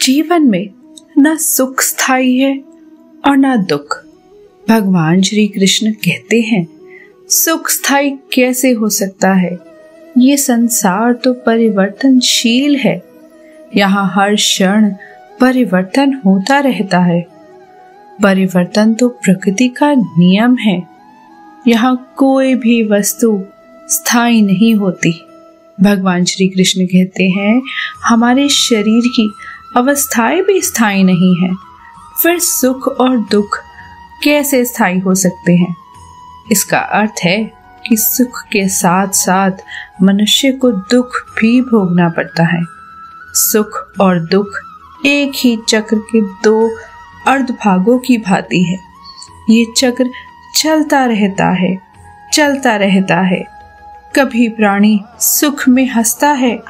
जीवन में न सुख स्थायी है और न दुख। भगवान श्री कृष्ण कहते हैं, सुख स्थायी कैसे हो सकता है? ये संसार तो परिवर्तनशील है। यहाँ हर क्षण परिवर्तन होता रहता है। परिवर्तन तो प्रकृति का नियम है। यहाँ कोई भी वस्तु स्थायी नहीं होती। भगवान श्री कृष्ण कहते हैं, हमारे शरीर की अवस्थाएं भी स्थायी नहीं है, फिर सुख और दुख कैसे स्थायी हो सकते हैं? इसका अर्थ है कि सुख के साथ साथ मनुष्य को दुख भी भोगना पड़ता है। सुख और दुख एक ही चक्र के दो अर्धभागों की भांति है। ये चक्र चलता रहता है। कभी प्राणी सुख में हंसता है,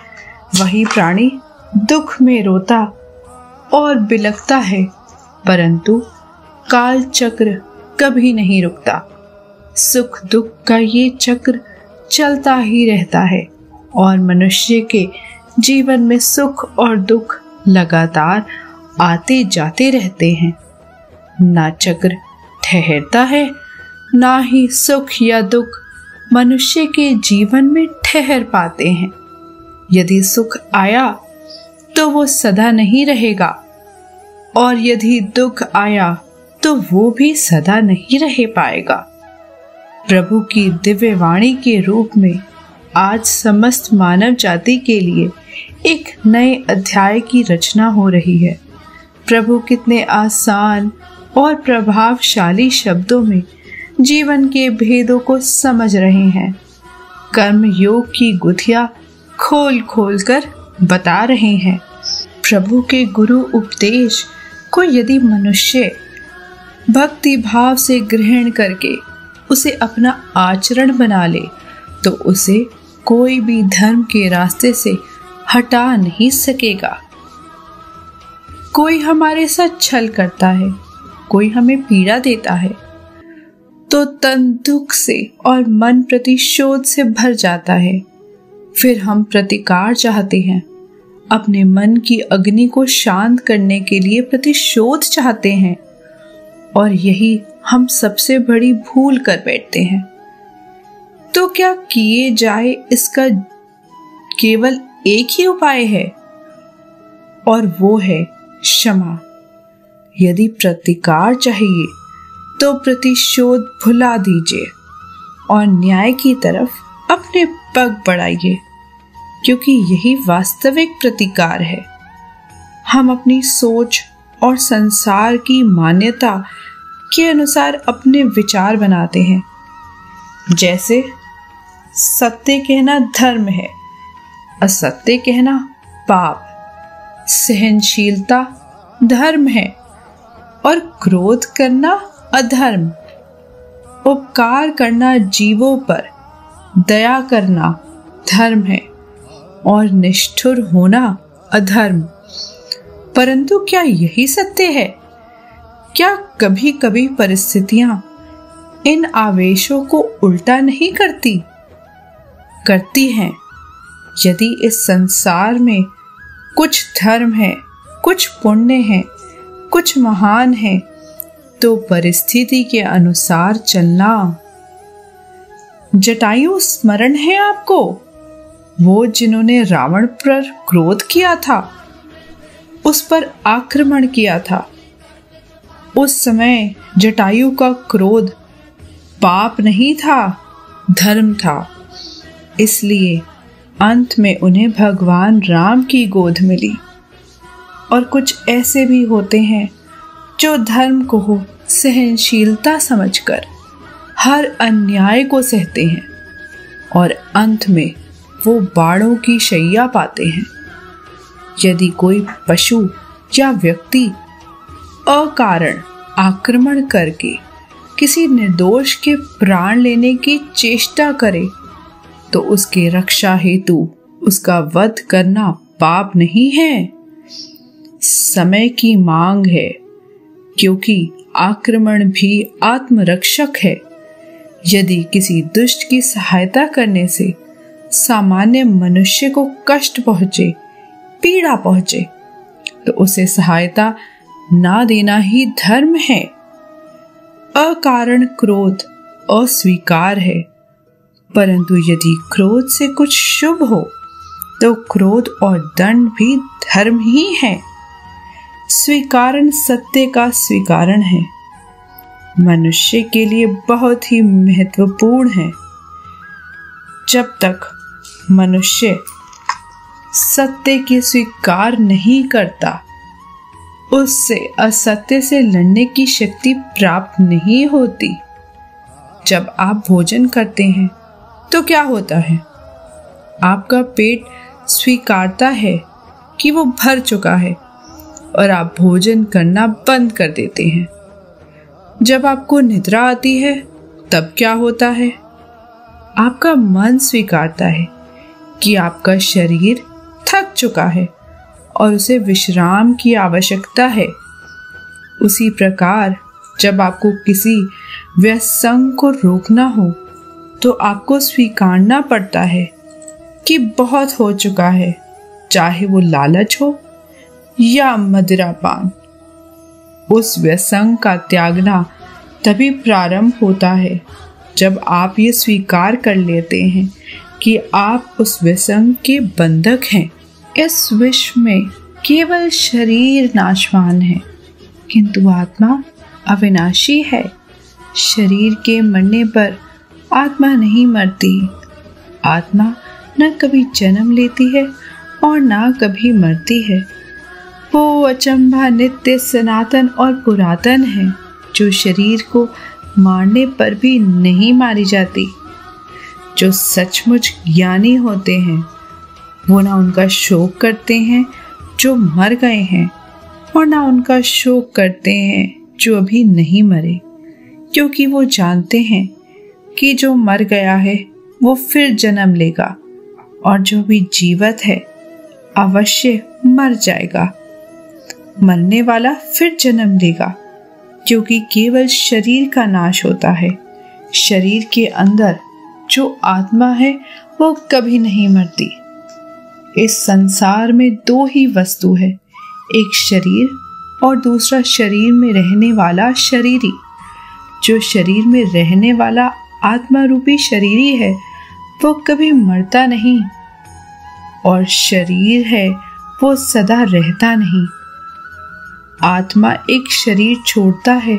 वही प्राणी दुख में रोता और बिलखता है, परंतु काल चक्र कभी नहीं रुकता। सुख दुख का ये चक्र चलता ही रहता है और मनुष्य के जीवन में सुख और दुख लगातार आते जाते रहते हैं। ना चक्र ठहरता है, ना ही सुख या दुख मनुष्य के जीवन में ठहर पाते हैं। यदि सुख आया तो वो सदा नहीं रहेगा, और यदि दुख आया तो वो भी सदा नहीं रह पाएगा। प्रभु की दिव्य वाणी के रूप में आज समस्त मानव जाति के लिए एक नए अध्याय की रचना हो रही है। प्रभु कितने आसान और प्रभावशाली शब्दों में जीवन के भेदों को समझ रहे हैं। कर्म योग की गुथिया खोल खोल कर बता रहे हैं। प्रभु के गुरु उपदेश को यदि मनुष्य भक्ति भाव से ग्रहण करके उसे अपना आचरण बना ले, तो उसे कोई भी धर्म के रास्ते से हटा नहीं सकेगा। कोई हमारे साथ छल करता है, कोई हमें पीड़ा देता है, तो तन दुख से और मन प्रतिशोध से भर जाता है। फिर हम प्रतिकार चाहते हैं, अपने मन की अग्नि को शांत करने के लिए प्रतिशोध चाहते हैं, और यही हम सबसे बड़ी भूल कर बैठते हैं। तो क्या किए जाए, इसका केवल एक ही उपाय है, और वो है क्षमा। यदि प्रतिकार चाहिए तो प्रतिशोध भुला दीजिए और न्याय की तरफ अपने पग बढ़ाइए, क्योंकि यही वास्तविक प्रतिकार है। हम अपनी सोच और संसार की मान्यता के अनुसार अपने विचार बनाते हैं। जैसे सत्य कहना धर्म है, असत्य कहना पाप, सहनशीलता धर्म है और क्रोध करना अधर्म, उपकार करना जीवों पर, दया करना धर्म है और निष्ठुर होना अधर्म। परंतु क्या यही सत्य है? क्या कभी कभी परिस्थितियां इन आवेशों को उल्टा नहीं करती हैं? यदि इस संसार में कुछ धर्म है, कुछ पुण्य है, कुछ महान है, तो परिस्थिति के अनुसार चलना। जटायु स्मरण है आपको? वो जिन्होंने रावण पर क्रोध किया था, उस पर आक्रमण किया था। उस समय जटायु का क्रोध पाप नहीं था, धर्म था। इसलिए अंत में उन्हें भगवान राम की गोद मिली। और कुछ ऐसे भी होते हैं जो धर्म को सहनशीलता समझकर हर अन्याय को सहते हैं, और अंत में वो बाणों की शैया पाते हैं। यदि कोई पशु या व्यक्ति अकारण आक्रमण करके किसी निर्दोष के प्राण लेने की चेष्टा करे, तो उसके रक्षा हेतु उसका वध करना पाप नहीं है, समय की मांग है, क्योंकि आक्रमण भी आत्मरक्षक है। यदि किसी दुष्ट की सहायता करने से सामान्य मनुष्य को कष्ट पहुंचे, पीड़ा पहुंचे, तो उसे सहायता ना देना ही धर्म है। अकारण क्रोध अस्वीकार है, परंतु यदि क्रोध से कुछ शुभ हो तो क्रोध और दंड भी धर्म ही है। स्वीकारण सत्य का स्वीकारण है, मनुष्य के लिए बहुत ही महत्वपूर्ण है। जब तक मनुष्य सत्य के स्वीकार नहीं करता, उससे असत्य से लड़ने की शक्ति प्राप्त नहीं होती। जब आप भोजन करते हैं तो क्या होता है? आपका पेट स्वीकारता है कि वो भर चुका है और आप भोजन करना बंद कर देते हैं। जब आपको निद्रा आती है तब क्या होता है? आपका मन स्वीकारता है कि आपका शरीर थक चुका है और उसे विश्राम की आवश्यकता है। उसी प्रकार जब आपको किसी व्यसंग को रोकना हो तो आपको स्वीकारना पड़ता है कि बहुत हो चुका है, चाहे वो लालच हो या मदिरापान। उस व्यसंग का त्यागना तभी प्रारंभ होता है जब आप ये स्वीकार कर लेते हैं कि आप उस व्यसंग के बंधक हैं। इस विश्व में केवल शरीर नाशवान है, किंतु आत्मा अविनाशी है। शरीर के मरने पर आत्मा नहीं मरती। आत्मा न कभी जन्म लेती है और ना कभी मरती है। वो अचंभा नित्य सनातन और पुरातन है, जो शरीर को मारने पर भी नहीं मारी जाती। जो सचमुच ज्ञानी होते हैं वो ना उनका शोक करते हैं जो मर गए हैं और ना उनका शोक करते हैं जो अभी नहीं मरे, क्योंकि वो जानते हैं कि जो मर गया है वो फिर जन्म लेगा और जो भी जीवित है अवश्य मर जाएगा। मरने वाला फिर जन्म लेगा, क्योंकि केवल शरीर का नाश होता है। शरीर के अंदर जो आत्मा है वो कभी नहीं मरती। इस संसार में दो ही वस्तु है, एक शरीर और दूसरा शरीर में रहने वाला शरीरी। जो शरीर में रहने वाला आत्मा रूपी शरीरी है वो कभी मरता नहीं, और शरीर है वो सदा रहता नहीं। आत्मा एक शरीर छोड़ता है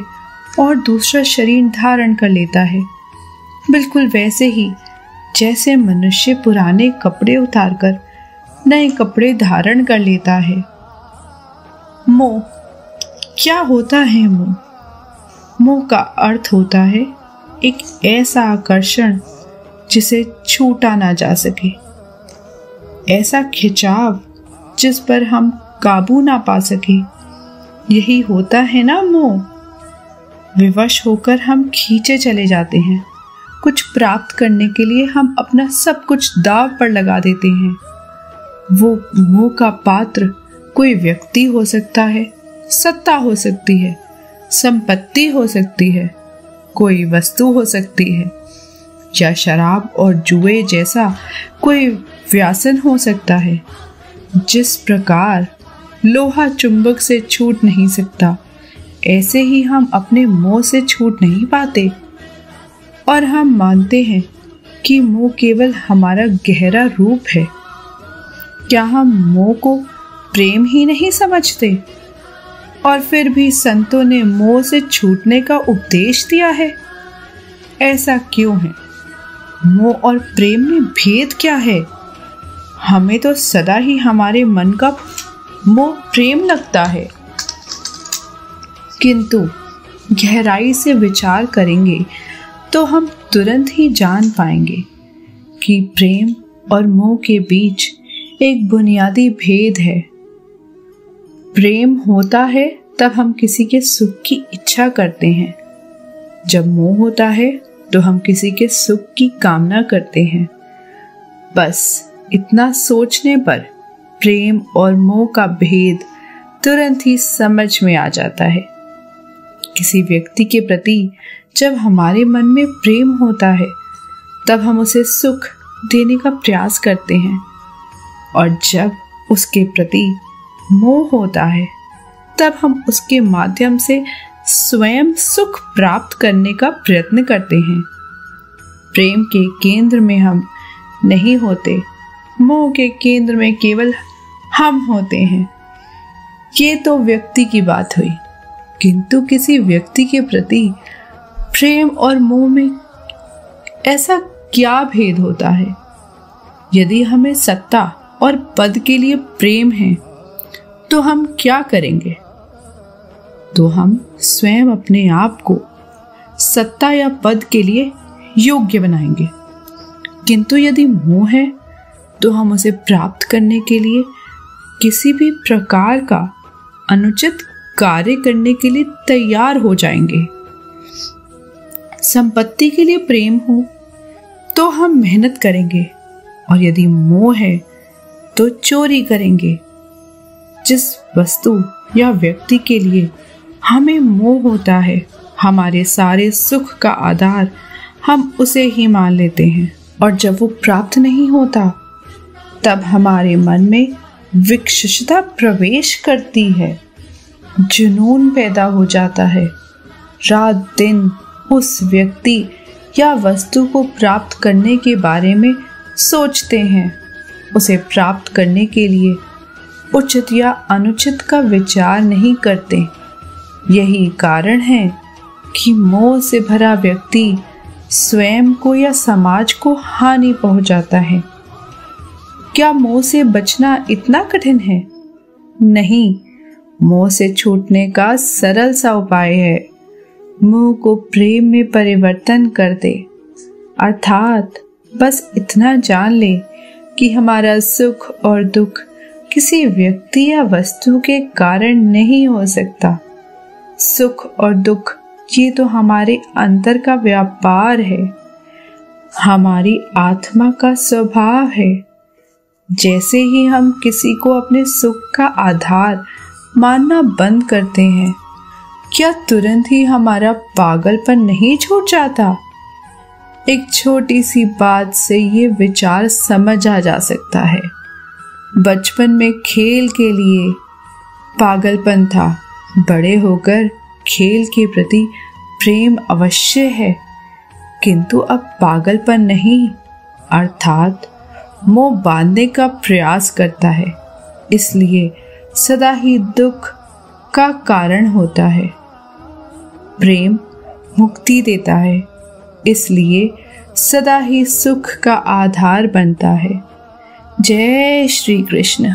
और दूसरा शरीर धारण कर लेता है। बिल्कुल वैसे ही जैसे मनुष्य पुराने कपड़े उतारकर नए कपड़े धारण कर लेता है। मोह क्या होता है? मोह का अर्थ होता है एक ऐसा आकर्षण जिसे छूटा ना जा सके, ऐसा खिंचाव जिस पर हम काबू ना पा सके। यही होता है ना मोह। विवश होकर हम खींचे चले जाते हैं। कुछ प्राप्त करने के लिए हम अपना सब कुछ दांव पर लगा देते हैं। वो मोह का पात्र कोई व्यक्ति हो सकता है, सत्ता हो सकती है, संपत्ति हो सकती है, कोई वस्तु हो सकती है, या शराब और जुए जैसा कोई व्यसन हो सकता है। जिस प्रकार लोहा चुंबक से छूट नहीं सकता, ऐसे ही हम अपने मोह से छूट नहीं पाते। और हम मानते हैं कि मोह केवल हमारा गहरा रूप है। क्या हम मोह को प्रेम ही नहीं समझते? और फिर भी संतों ने मोह से छूटने का उपदेश दिया है। ऐसा क्यों है? मोह और प्रेम में भेद क्या है? हमें तो सदा ही हमारे मन का मोह प्रेम लगता है, किंतु गहराई से विचार करेंगे तो हम तुरंत ही जान पाएंगे कि प्रेम और मोह के बीच एक बुनियादी भेद है। प्रेम होता है तब हम किसी के सुख की इच्छा करते हैं, जब मोह होता है तो हम किसी के सुख की कामना करते हैं। बस इतना सोचने पर प्रेम और मोह का भेद तुरंत ही समझ में आ जाता है। किसी व्यक्ति के प्रति जब हमारे मन में प्रेम होता है तब हम उसे सुख देने का प्रयास करते हैं, और जब उसके प्रति मोह होता है, तब हम उसके माध्यम से स्वयं सुख प्राप्त करने का प्रयत्न करते हैं। प्रेम के केंद्र में हम नहीं होते, मोह के केंद्र में केवल हम होते हैं। ये तो व्यक्ति की बात हुई, किंतु किसी व्यक्ति के प्रति प्रेम और मोह में ऐसा क्या भेद होता है? यदि हमें सत्ता और पद के लिए प्रेम है तो हम क्या करेंगे? तो हम स्वयं अपने आप को सत्ता या पद के लिए योग्य बनाएंगे। किंतु यदि मोह है तो हम उसे प्राप्त करने के लिए किसी भी प्रकार का अनुचित कार्य करने के लिए तैयार हो जाएंगे। संपत्ति के लिए प्रेम हो तो हम मेहनत करेंगे, और यदि मोह है तो चोरी करेंगे। जिस वस्तु या व्यक्ति के लिए हमें मोह होता है, हमारे सारे सुख का आधार हम उसे ही मान लेते हैं, और जब वो प्राप्त नहीं होता तब हमारे मन में विक्षिप्तता प्रवेश करती है, जुनून पैदा हो जाता है। रात दिन उस व्यक्ति या वस्तु को प्राप्त करने के बारे में सोचते हैं। उसे प्राप्त करने के लिए उचित या अनुचित का विचार नहीं करते। यही कारण है कि मोह से भरा व्यक्ति स्वयं को या समाज को हानि पहुंचाता है। क्या मोह से बचना इतना कठिन है? नहीं, मोह से छूटने का सरल सा उपाय है। मोह को प्रेम में परिवर्तन कर दे, अर्थात बस इतना जान ले कि हमारा सुख और दुख किसी व्यक्ति या वस्तु के कारण नहीं हो सकता। सुख और दुख ये तो हमारे अंतर का व्यापार है, हमारी आत्मा का स्वभाव है। जैसे ही हम किसी को अपने सुख का आधार मानना बंद करते हैं, क्या तुरंत ही हमारा पागलपन नहीं छूट जाता? एक छोटी सी बात से ये विचार समझा जा सकता है। बचपन में खेल के लिए पागलपन था, बड़े होकर खेल के प्रति प्रेम अवश्य है, किंतु अब पागलपन नहीं, अर्थात मोह बांधने का प्रयास करता है। इसलिए सदा ही दुख का कारण होता है। प्रेम मुक्ति देता है, इसलिए सदा ही सुख का आधार बनता है। जय श्री कृष्ण।